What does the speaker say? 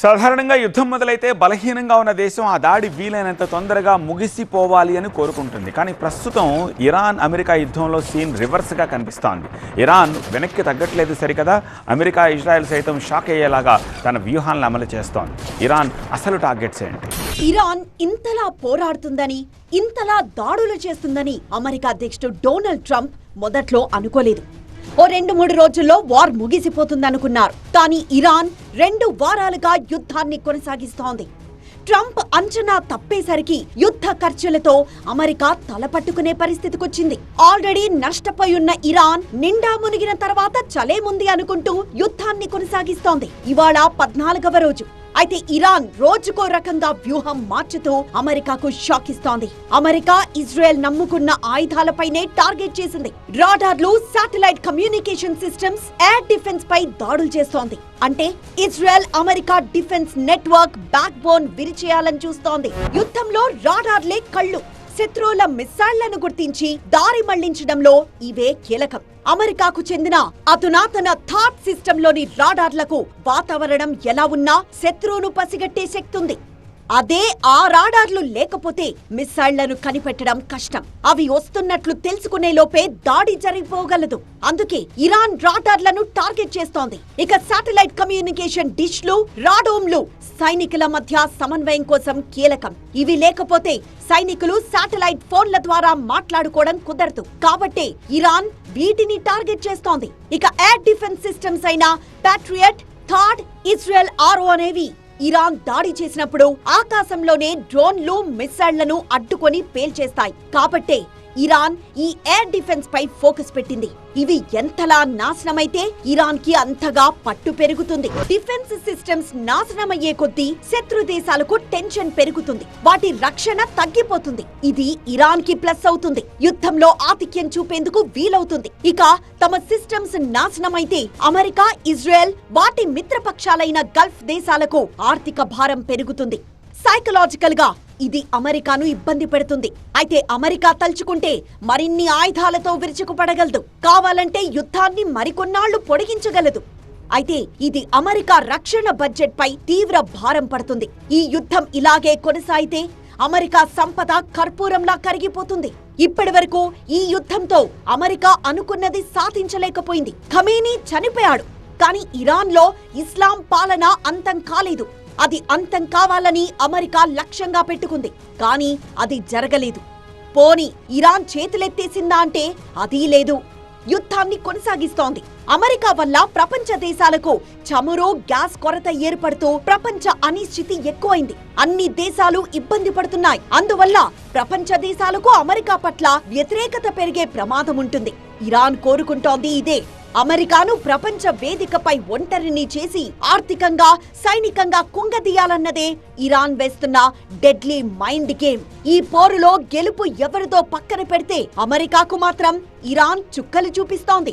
సాధారణంగా యుద్ధం మొదలైతే బలహీనంగా ఉన్న దేశం ఆ దాడి వీలైనంత తొందరగా ముగిసిపోవాలి అని కోరుకుంటుంది. కానీ ప్రస్తుతం ఇరాన్ అమెరికా యుద్ధంలో సీన్ రివర్స్గా కనిపిస్తోంది. ఇరాన్ వెనక్కి తగ్గట్లేదు సరికదా, అమెరికా ఇజ్రాయెల్ సైతం షాక్ అయ్యేలాగా తన వ్యూహాలను అమలు చేస్తోంది. ఇరాన్ అసలు టార్గెట్స్ ఏంటి? ఇరాన్ ఇంతలా పోరాడుతుందని, ఇంతలా దాడులు చేస్తుందని అమెరికా అధ్యక్షుడు డొనాల్డ్ ట్రంప్ మొదట్లో అనుకోలేదు. ఓ 2-3 రోజుల్లో వార్ ముగిసిపోతుందనుకున్నారు. కానీ ఇరాన్ 2 వారాలుగా యుద్ధాన్ని కొనసాగిస్తోంది. ట్రంప్ అంచనా తప్పేసరికి యుద్ధ ఖర్చులతో అమెరికా తలపట్టుకునే పరిస్థితికొచ్చింది. ఆల్రెడీ నష్టపోయున్న ఇరాన్ నిండా మునిగిన తర్వాత చలేముంది అనుకుంటూ యుద్ధాన్ని కొనసాగిస్తోంది. ఇవాళ 14వ రోజు. అయితే ఇరాన్ రోజుకో రకంగా వ్యూహం మార్చుతూ అమెరికాకు షాక్ ఇస్తోంది. అమెరికా ఇజ్రాయెల్ నమ్ముకున్న ఆయుధాలపైనే టార్గెట్ చేసింది. రాడార్లు, satellite communication systems, air defence పై దాడులు చేస్తోంది. అంటే Israel America defence network backbone విరిచేయాలని చూస్తోంది. యుద్ధంలో రాడార్లే కళ్ళు. శత్రువుల మిస్సైళ్లను గుర్తించి దారి మళ్లించడంలో ఇవే కీలకం. అమెరికాకు చెందిన అధునాతన థాట్ సిస్టంలోని రాడార్లకు వాతావరణం ఎలా ఉన్నా శత్రువును పసిగట్టే శక్తి ఉంది. అదే ఆ రాడార్లు లేకపోతే మిస్సైళ్లను కనిపెట్టడం కష్టం. అవి వస్తున్నట్లు తెలుసుకునే లోపే దాడి జరిగిపోగలదు. అందుకే ఇరాన్ రాడార్లను టార్గెట్ చేస్తోంది. ఇక శాటిలైట్ కమ్యూనికేషన్ డిష్లు, రాడోమ్లు సైనికుల మధ్య సమన్వయం కోసం కీలకం. ఇవి లేకపోతే సైనికులు శాటిలైట్ ఫోన్ల ద్వారా మాట్లాడుకోవడం కుదరదు. కాబట్టే ఇరాన్ వీటిని టార్గెట్ చేస్తోంది. ఇక ఎయిర్ డిఫెన్స్ సిస్టమ్స్ అయిన పాట్రియట్, థాడ్, ఇజ్రాయెల్ ఆరో అనేవి ఇరాన్ దాడి చేసినప్పుడు ఆకాశంలోనే డ్రోన్లు, మిస్సైళ్లను అడ్డుకొని పేల్చేస్తాయి. కాబట్టే ఇరాన్ ఈ ఎయిర్ డిఫెన్స్ పై ఫోకస్ పెట్టింది. ఇవి ఎంతలా నాశనమైతే ఇరాన్ కి అంతగా పట్టు పెరుగుతుంది. డిఫెన్స్ సిస్టమ్స్ నాశనమయ్యే కొద్దీ శత్రు దేశాలకు టెన్షన్ పెరుగుతుంది. వాటి రక్షణ తగ్గిపోతుంది. ఇది ఇరాన్ కి ప్లస్ అవుతుంది. యుద్ధంలో ఆధిక్యం చూపేందుకు వీలవుతుంది. ఇక తమ సిస్టమ్స్ నాశనమైతే అమెరికా, ఇజ్రాయెల్, వాటి మిత్రపక్షాలైన గల్ఫ్ దేశాలకు ఆర్థిక భారం పెరుగుతుంది. సైకలాజికల్ గా ఇది అమెరికాను ఇబ్బంది పెడుతుంది. అయితే అమెరికా తలుచుకుంటే మరిన్ని ఆయుధాలతో విరుచుకుపడగలదు. కావాలంటే యుద్ధాన్ని మరికొన్నాళ్లు పొడిగించగలదు. అయితే ఇది అమెరికా రక్షణ బడ్జెట్ పై తీవ్ర భారం పడుతుంది. ఈ యుద్ధం ఇలాగే కొనసాగితే అమెరికా సంపద కర్పూరంలా కరిగిపోతుంది. ఇప్పటి వరకు ఈ యుద్ధంతో అమెరికా అనుకున్నది సాధించలేకపోయింది. ఖమేనీ చనిపోయాడు. కానీ ఇరాన్లో ఇస్లాం పాలన అంతం కాలేదు. అది అంతం కావాలని అమెరికా లక్ష్యంగా పెట్టుకుంది. కానీ అది జరగలేదు. పోనీ ఇరాన్ చేతులెత్తేసిందా అంటే అదీ లేదు. యుద్ధాన్ని కొనసాగిస్తోంది. అమెరికా వల్ల ప్రపంచ దేశాలకు చమురు, గ్యాస్ కొరత ఏర్పడుతూ ప్రపంచ అనిశ్చితి ఎక్కువైంది. అన్ని దేశాలు ఇబ్బంది పడుతున్నాయి. అందువల్ల ప్రపంచ దేశాలకు అమెరికా పట్ల వ్యతిరేకత పెరిగే ప్రమాదం ఉంటుంది. ఇరాన్ కోరుకుంటోంది ఇదే. అమెరికాను ప్రపంచ వేదికపై ఒంటరిని చేసి ఆర్థికంగా, సైనికంగా కుంగదీయాలన్నదే ఇరాన్ వేస్తున్న డెడ్లీ మైండ్ గేమ్. ఈ పోరులో గెలుపు ఎవరిదో పక్కన పెడితే అమెరికాకు మాత్రం ఇరాన్ చుక్కలు చూపిస్తోంది.